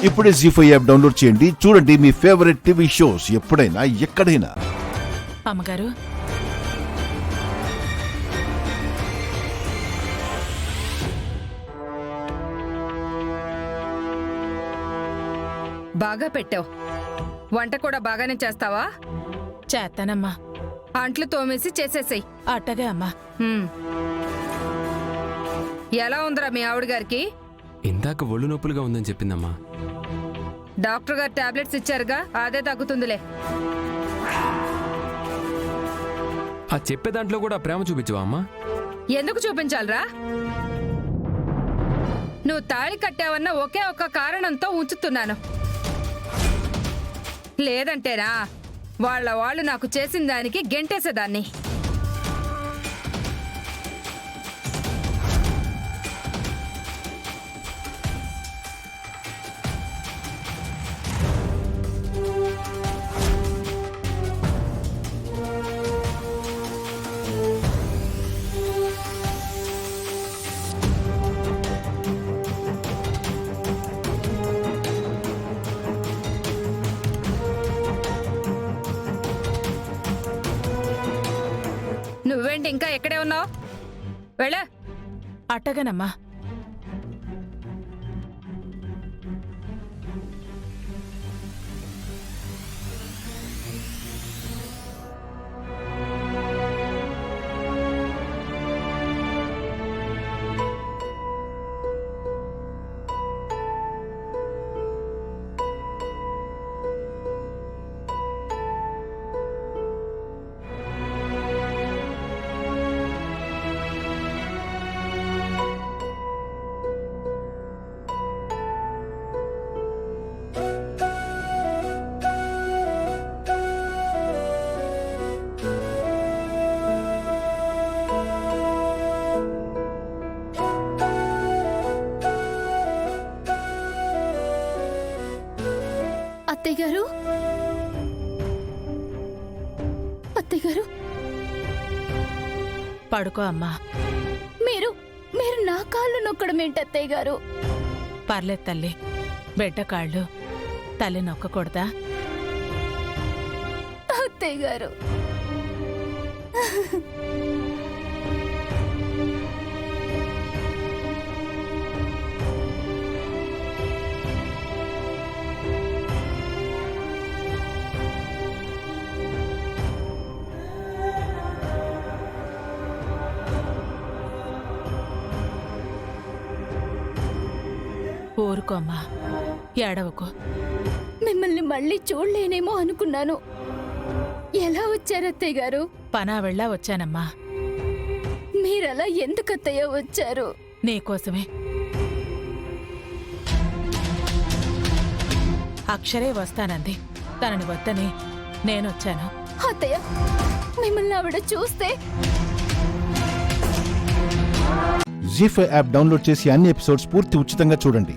ఇప్పుడే జీ5 app download చేయండి. చూడండి మీ ఫేవరెట్ టీవీ షోస్ ఎప్పుడైనా ఎక్కడైనా. అమ్మగారు, బాగా పెట్టావు. వంట కూడా బాగానే చేస్తావా? చేస్తానమ్మా. అంట్లు తోమేసి చేసేసాయి. అట్టగే అమ్మా. ఎలా ఉందిరా మీ ఆవిడ గారికి? ఇందాక ఒళ్ళు నొప్పులుగా ఉందని చెప్పిందమ్మా. డాక్టర్ గారు టాబ్లెట్స్ ఇచ్చారుగా, అదే తగ్గుతుందిలే. ఆ చెప్పే దాంట్లో కూడా ప్రేమ చూపించవా అమ్మా? ఎందుకు చూపించాలరా? నువ్వు తాళి కట్టావన్న ఒకే ఒక్క కారణంతో ఉంచుతున్నాను. లేదంటేనా వాళ్ళు నాకు చేసిన దానికి గెంటేసేదాన్ని. నువ్వేంటి ఇంకా ఎక్కడే ఉన్నావు? వెళ్ళ. అట్టగనమ్మా. అత్తయ్య గారు, అత్తయ్య గారు, పడుకో అమ్మా. మీరు మీరు నా కాళ్ళు నొక్కడం ఏంటి అత్తయ్య గారు? పర్లేదు తల్లి, బిడ్డ కాళ్ళు తల్లి నొక్కకూడదా? అత్తయ్య గారు, ఊరుకో అమ్మా, ఏడవకో. మిమ్మల్ని మళ్ళీ చూడలేనేమో అనుకున్నాను. ఎలా వచ్చారు అత్తయ్య గారు? పనా వెళ్ళా వచ్చానమ్మా. మీరలా ఎందుకు అత్తయ్య వచ్చారు? నీకోసమే. అక్షరే వస్తానంది, తనని వద్దని నేనొచ్చాను. అత్తయ్య, మిమ్మల్ని ఆవిడ చూస్తే. జీ5 యాప్ డౌన్లోడ్ చేసి అన్ని ఎపిసోడ్స్ పూర్తి ఉచితంగా చూడండి.